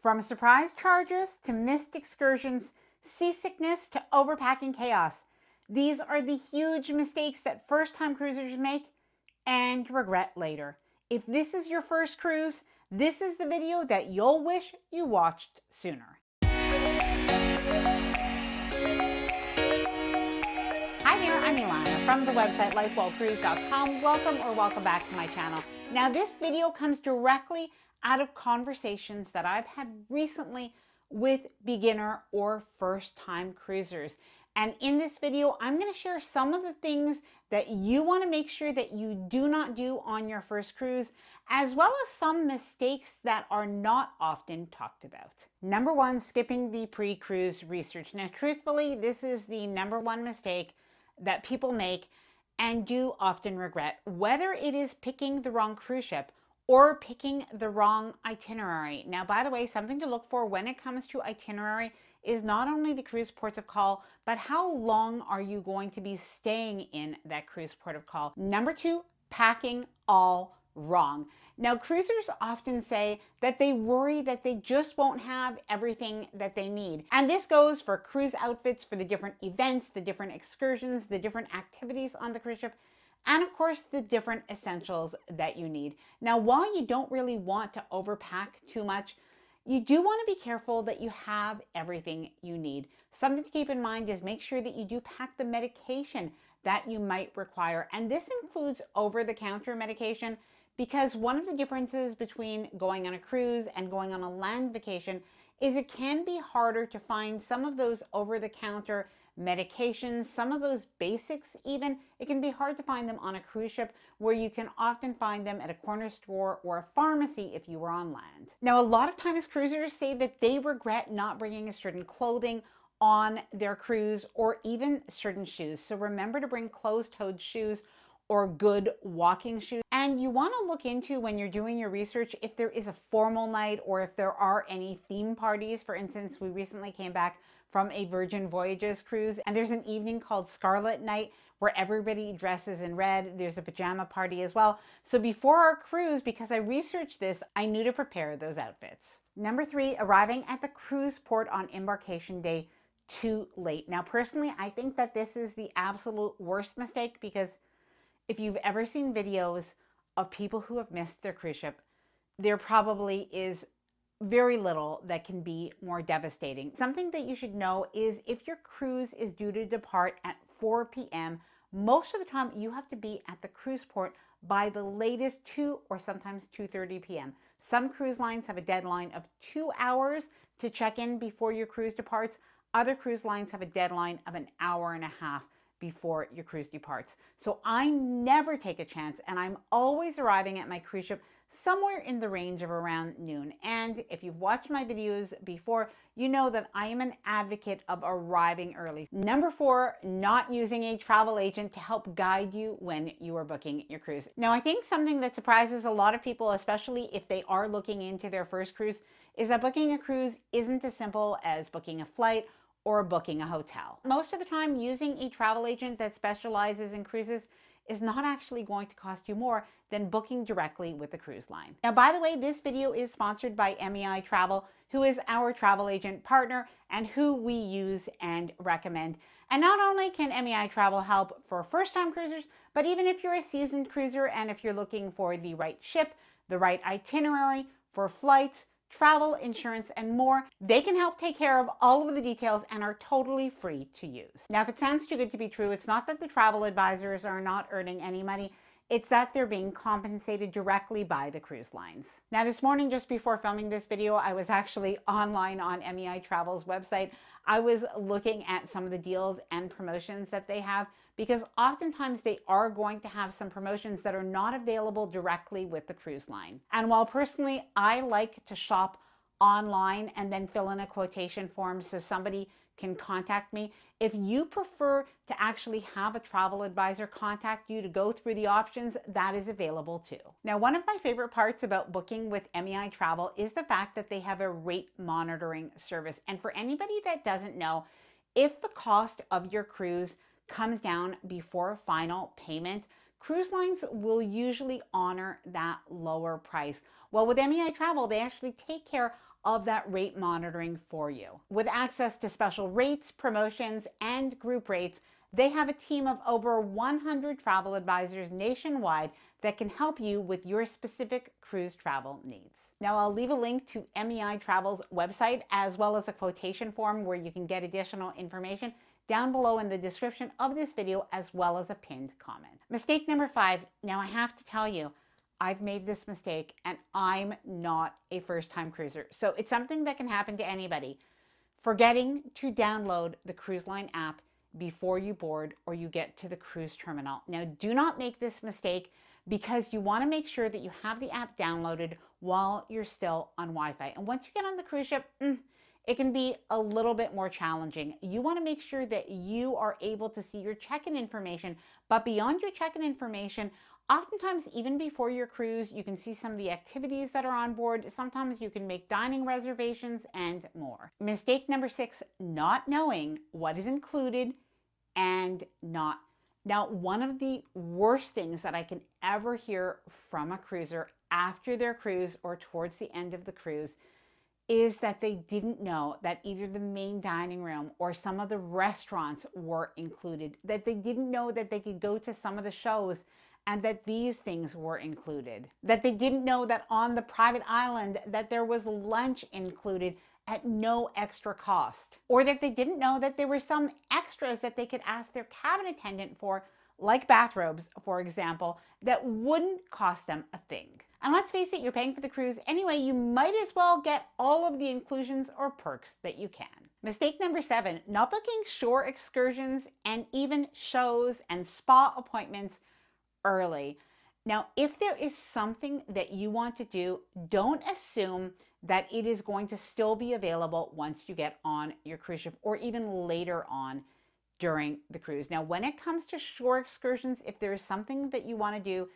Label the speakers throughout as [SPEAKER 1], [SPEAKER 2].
[SPEAKER 1] From surprise charges to missed excursions, seasickness to overpacking chaos. These are the huge mistakes that first-time cruisers make and regret later. If this is your first cruise, this is the video that you'll wish you watched sooner. Hi there, I'm Ilana from the website lifewellcruise.com. Welcome back to my channel. Now this video comes directly out of conversations that I've had recently with beginner or first-time cruisers. And in this video, I'm going to share some of the things that you want to make sure that you do not do on your first cruise, as well as some mistakes that are not often talked about. Number one, skipping the pre-cruise research. Now, truthfully, this is the number one mistake that people make and do often regret, whether it is picking the wrong cruise ship or picking the wrong itinerary. Now, by the way, something to look for when it comes to itinerary is not only the cruise ports of call, but how long are you going to be staying in that cruise port of call. Number two, packing all wrong. Now, cruisers often say that they worry that they just won't have everything that they need. And this goes for cruise outfits for the different events, the different excursions, the different activities on the cruise ship, and of course, the different essentials that you need. Now, while you don't really want to overpack too much, you do want to be careful that you have everything you need. Something to keep in mind is make sure that you do pack the medication that you might require. And this includes over-the-counter medication, because one of the differences between going on a cruise and going on a land vacation is it can be harder to find some of those over-the-counter medications, some of those basics even. It can be hard to find them on a cruise ship, where you can often find them at a corner store or a pharmacy if you were on land. Now, a lot of times cruisers say that they regret not bringing a certain clothing on their cruise, or even certain shoes. So remember to bring closed-toed shoes or good walking shoes. And you want to look into, when you're doing your research, if there is a formal night or if there are any theme parties. For instance, we recently came back from a Virgin Voyages cruise, and there's an evening called Scarlet Night where everybody dresses in red. There's a pajama party as well. So before our cruise, because I researched this, I knew to prepare those outfits. Number three, arriving at the cruise port on embarkation day too late. Now, personally, I think that this is the absolute worst mistake, because if you've ever seen videos of people who have missed their cruise ship, there probably is very little that can be more devastating. Something that you should know is if your cruise is due to depart at 4 p.m., most of the time you have to be at the cruise port by the latest 2 or sometimes 2:30 p.m. Some cruise lines have a deadline of 2 hours to check in before your cruise departs. Other cruise lines have a deadline of an hour and a half before your cruise departs. So I never take a chance, and I'm always arriving at my cruise ship somewhere in the range of around noon. And if you've watched my videos before, you know that I am an advocate of arriving early. Number four, not using a travel agent to help guide you when you are booking your cruise. Now, I think something that surprises a lot of people, especially if they are looking into their first cruise, is that booking a cruise isn't as simple as booking a flight or booking a hotel. Most of the time, using a travel agent that specializes in cruises is not actually going to cost you more than booking directly with the cruise line. Now, by the way, this video is sponsored by MEI Travel, who is our travel agent partner and who we use and recommend. And not only can MEI Travel help for first-time cruisers, but even if you're a seasoned cruiser and if you're looking for the right ship, the right itinerary for flights, travel, insurance, and more, they can help take care of all of the details and are totally free to use. Now, if it sounds too good to be true, it's not that the travel advisors are not earning any money, it's that they're being compensated directly by the cruise lines. Now, this morning, just before filming this video, I was actually online on MEI Travel's website. I was looking at some of the deals and promotions that they have, because oftentimes they are going to have some promotions that are not available directly with the cruise line. And while personally I like to shop online and then fill in a quotation form so somebody can contact me, if you prefer to actually have a travel advisor contact you to go through the options, that is available too. Now, one of my favorite parts about booking with MEI Travel is the fact that they have a rate monitoring service. And for anybody that doesn't know, if the cost of your cruise comes down before final payment, cruise lines will usually honor that lower price. Well, with MEI Travel, they actually take care of that rate monitoring for you. With access to special rates, promotions, and group rates, they have a team of over 100 travel advisors nationwide that can help you with your specific cruise travel needs. Now, I'll leave a link to MEI Travel's website as well as a quotation form where you can get additional information down below in the description of this video, as well as a pinned comment. Mistake number 5. Now, I have to tell you, I've made this mistake and I'm not a first-time cruiser. So it's something that can happen to anybody. Forgetting to download the cruise line app before you board or you get to the cruise terminal. Now, do not make this mistake because you want to make sure that you have the app downloaded while you're still on Wi-Fi. And once you get on the cruise ship, it can be a little bit more challenging. You want to make sure that you are able to see your check-in information, but beyond your check-in information, oftentimes even before your cruise, you can see some of the activities that are on board. Sometimes you can make dining reservations and more. Mistake number 6, not knowing what is included and not. Now, one of the worst things that I can ever hear from a cruiser after their cruise or towards the end of the cruise is that they didn't know that either the main dining room or some of the restaurants were included, that they didn't know that they could go to some of the shows and that these things were included, that they didn't know that on the private island that there was lunch included at no extra cost, or that they didn't know that there were some extras that they could ask their cabin attendant for, like bathrobes, for example, that wouldn't cost them a thing. And let's face it, you're paying for the cruise anyway, you might as well get all of the inclusions or perks that you can. Mistake number 7, not booking shore excursions and even shows and spa appointments early. Now, if there is something that you want to do, don't assume that it is going to still be available once you get on your cruise ship or even later on during the cruise. Now, when it comes to shore excursions, if there is something that you want to do,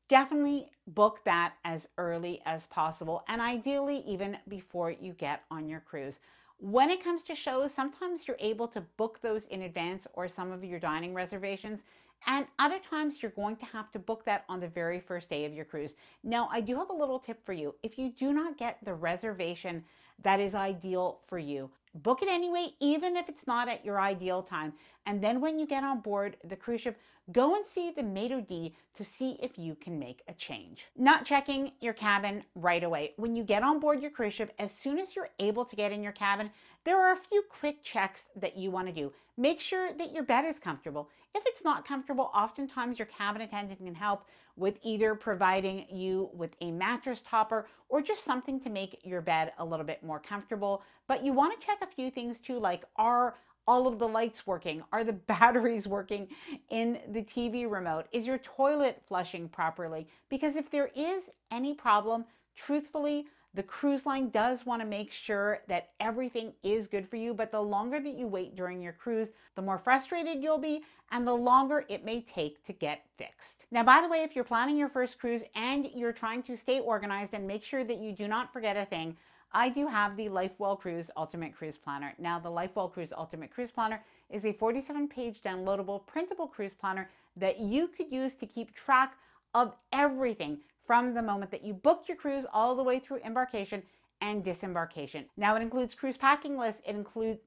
[SPEAKER 1] definitely book that as early as possible, and ideally even before you get on your cruise. When it comes to shows, sometimes you're able to book those in advance or some of your dining reservations, and other times you're going to have to book that on the very first day of your cruise. Now, I do have a little tip for you. If you do not get the reservation that is ideal for you, book it anyway, even if it's not at your ideal time. And then when you get on board the cruise ship, go and see the maitre d' to see if you can make a change. Not checking your cabin right away. When you get on board your cruise ship, as soon as you're able to get in your cabin, there are a few quick checks that you want to do. Make sure that your bed is comfortable. If it's not comfortable, oftentimes your cabin attendant can help with either providing you with a mattress topper or just something to make your bed a little bit more comfortable. But you want to check a few things too, like are all of the lights working? Are the batteries working in the TV remote? Is your toilet flushing properly? Because if there is any problem, truthfully, the cruise line does want to make sure that everything is good for you, but the longer that you wait during your cruise, the more frustrated you'll be and the longer it may take to get fixed. Now, by the way, if you're planning your first cruise and you're trying to stay organized and make sure that you do not forget a thing, I do have the LifeWell Cruise Ultimate Cruise Planner. Now, the LifeWell Cruise Ultimate Cruise Planner is a 47-page downloadable printable cruise planner that you could use to keep track of everything from the moment that you book your cruise all the way through embarkation and disembarkation. Now it includes cruise packing lists, cruise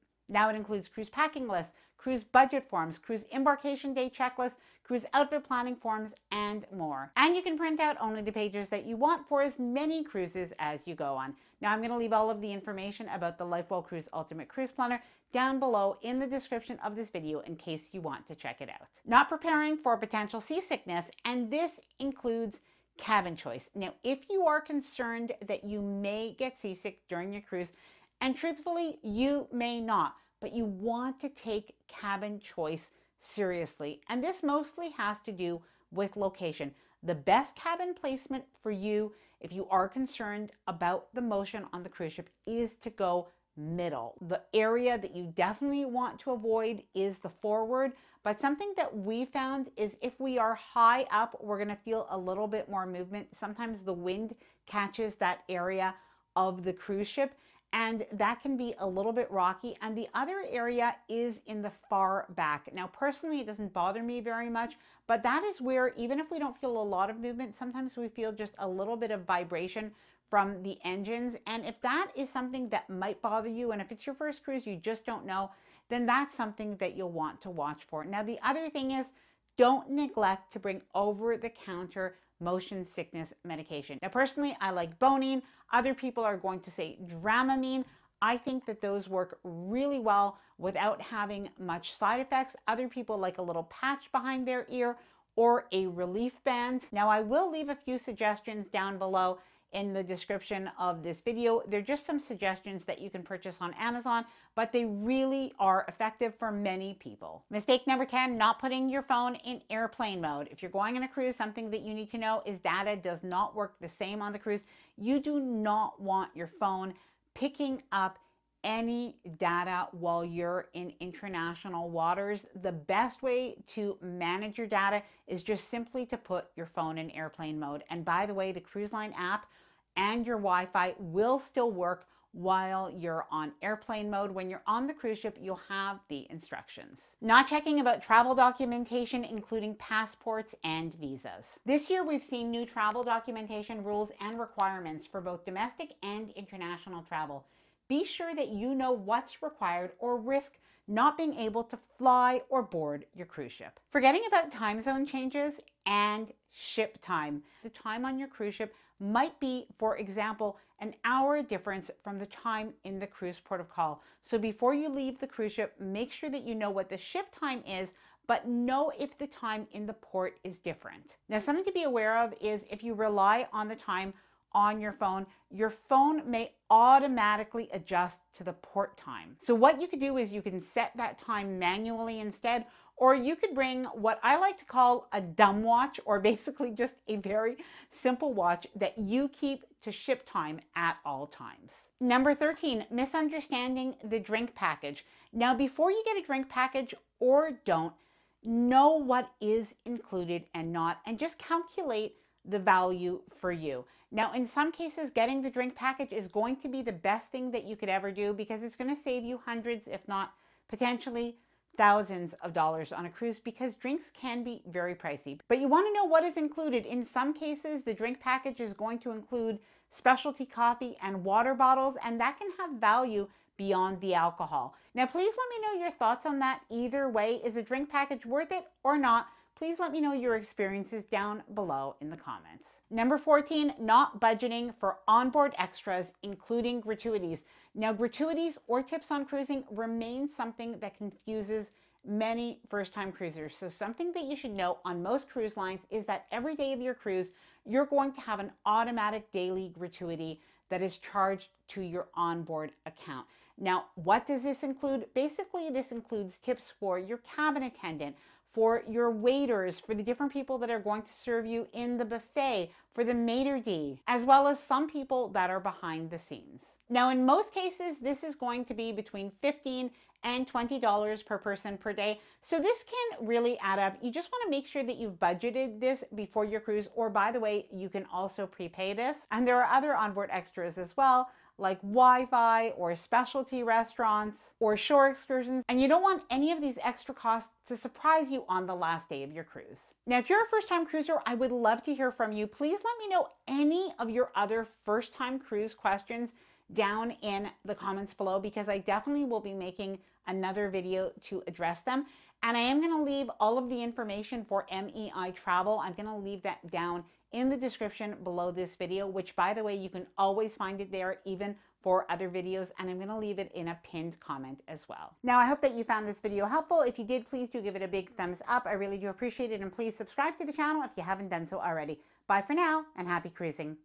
[SPEAKER 1] packing lists, cruise budget forms, cruise embarkation day checklists, cruise outfit planning forms, and more. And you can print out only the pages that you want for as many cruises as you go on. Now I'm going to leave all of the information about the LifeWell Cruise Ultimate Cruise Planner down below in the description of this video in case you want to check it out. Not preparing for potential seasickness, and this includes cabin choice. Now, if you are concerned that you may get seasick during your cruise, and truthfully, you may not, but you want to take cabin choice seriously. And this mostly has to do with location. The best cabin placement for you, if you are concerned about the motion on the cruise ship, is to go middle. The area that you definitely want to avoid is the forward, but something that we found is if we are high up, we're going to feel a little bit more movement. Sometimes the wind catches that area of the cruise ship, and that can be a little bit rocky. And the other area is in the far back. Now, personally, it doesn't bother me very much, but that is where, even if we don't feel a lot of movement, sometimes we feel just a little bit of vibration from the engines. And if that is something that might bother you, and if it's your first cruise, you just don't know, then that's something that you'll want to watch for. Now, the other thing is, don't neglect to bring over-the-counter motion sickness medication. Now, personally, I like Bonine. Other people are going to say Dramamine. I think that those work really well without having much side effects. Other people like a little patch behind their ear or a relief band. Now, I will leave a few suggestions down below in the description of this video. They're just some suggestions that you can purchase on Amazon, but they really are effective for many people. Mistake number 10, not putting your phone in airplane mode. If you're going on a cruise, something that you need to know is data does not work the same on the cruise. You do not want your phone picking up any data while you're in international waters. The best way to manage your data is just simply to put your phone in airplane mode. And by the way, the cruise line app and your Wi-Fi will still work while you're on airplane mode. When you're on the cruise ship, you'll have the instructions. Not checking about travel documentation, including passports and visas. This year, we've seen new travel documentation rules and requirements for both domestic and international travel. Be sure that you know what's required or risk not being able to fly or board your cruise ship. Forgetting about time zone changes and ship time. The time on your cruise ship might be, for example, an hour difference from the time in the cruise port of call. So before you leave the cruise ship, make sure that you know what the ship time is, but know if the time in the port is different. Now, something to be aware of is if you rely on the time on your phone may automatically adjust to the port time. So what you could do is you can set that time manually instead, or you could bring what I like to call a dumb watch, or basically just a very simple watch that you keep to ship time at all times. Number 13, misunderstanding the drink package. Now, before you get a drink package or don't, know what is included and not, and just calculate the value for you. Now, in some cases, getting the drink package is going to be the best thing that you could ever do because it's going to save you hundreds, if not potentially thousands of dollars on a cruise, because drinks can be very pricey. But you want to know what is included. In some cases, the drink package is going to include specialty coffee and water bottles, and that can have value beyond the alcohol. Now, please let me know your thoughts on that. Either way, is a drink package worth it or not? Please let me know your experiences down below in the comments. Number 14, not budgeting for onboard extras, including gratuities. Now, gratuities or tips on cruising remain something that confuses many first-time cruisers. So something that you should know on most cruise lines is that every day of your cruise, you're going to have an automatic daily gratuity that is charged to your onboard account. Now, what does this include? Basically, this includes tips for your cabin attendant, for your waiters, for the different people that are going to serve you in the buffet, for the maitre d', as well as some people that are behind the scenes. Now, in most cases, this is going to be between $15 and $20 per person per day. So this can really add up. You just want to make sure that you've budgeted this before your cruise, or by the way, you can also prepay this. And there are other onboard extras as well, like Wi-Fi or specialty restaurants or shore excursions. And you don't want any of these extra costs to surprise you on the last day of your cruise. Now, if you're a first-time cruiser, I would love to hear from you. Please let me know any of your other first-time cruise questions down in the comments below, because I definitely will be making another video to address them. And I am going to leave all of the information for MEI Travel. I'm going to leave that down in the description below this video, which, by the way, you can always find it there even for other videos, and I'm going to leave it in a pinned comment as well. Now, I hope that you found this video helpful. If you did, please do give it a big thumbs up. I really do appreciate it, and please subscribe to the channel if you haven't done so already. Bye for now, and happy cruising.